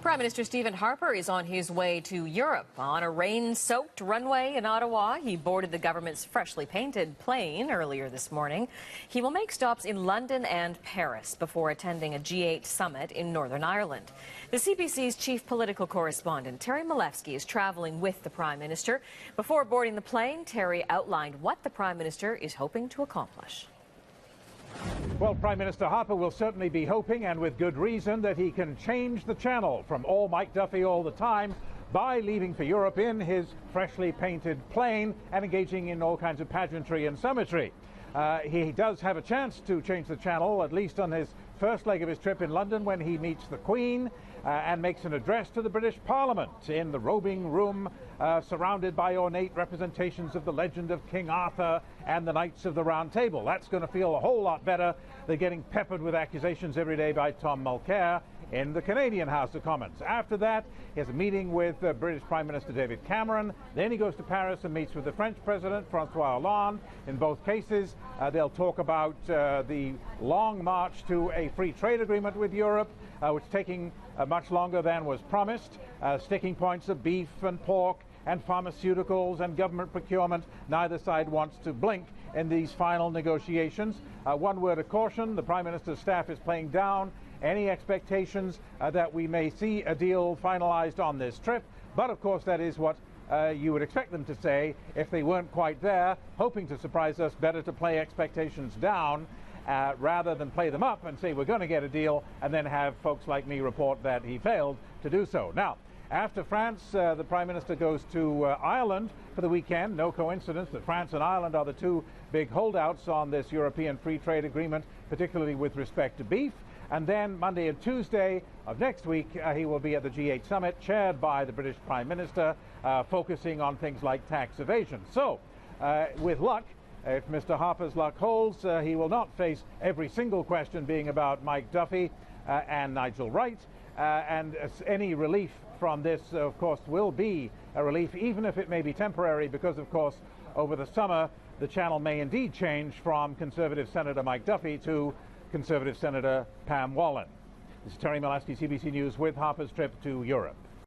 Prime Minister Stephen Harper is on his way to Europe. On a rain-soaked runway in Ottawa, he boarded the government's freshly painted plane earlier this morning. He will make stops in London and Paris before attending a G8 summit in Northern Ireland. The CBC's chief political correspondent, Terry Malewski, is traveling with the Prime Minister. Before boarding the plane, Terry outlined what the Prime Minister is hoping to accomplish. Well, Prime Minister Harper will certainly be hoping, and with good reason, that he can change the channel from all Mike Duffy all the time by leaving for Europe in his freshly painted plane and engaging in all kinds of pageantry and summitry. He does have a chance to change the channel, at least on his first leg of his trip in London, when he meets the Queen and makes an address to the British Parliament in the robing room, surrounded by ornate representations of the legend of King Arthur and the Knights of the Round Table. That's going to feel a whole lot better than getting peppered with accusations every day by Tom Mulcair in the Canadian House of Commons. After that, he has a meeting with British Prime Minister David Cameron. Then he goes to Paris and meets with the French President, Francois Hollande. In both cases, they'll talk about the long march to a free trade agreement with Europe, which is taking much longer than was promised. Sticking points of beef and pork and pharmaceuticals and government procurement. Neither side wants to blink in these final negotiations. One word of caution, the Prime Minister's staff is playing down any expectations that we may see a deal finalized on this trip. But of course, that is what you would expect them to say if they weren't quite there, hoping to surprise us. Better to play expectations down rather than play them up and say we're going to get a deal and then have folks like me report that he failed to do so. Now, after France, the Prime Minister goes to Ireland for the weekend. No coincidence that France and Ireland are the two big holdouts on this European free trade agreement, particularly with respect to beef. And then Monday and Tuesday of next week, he will be at the G8 summit, chaired by the British Prime Minister, focusing on things like tax evasion. So, with luck, if Mr. Harper's luck holds, he will not face every single question being about Mike Duffy and Nigel Wright. And any relief from this, of course, will be a relief, even if it may be temporary, because, of course, over the summer, the channel may indeed change from Conservative Senator Mike Duffy to Conservative Senator Pam Wallen. This is Terry Malewski, CBC News, with Harper's trip to Europe.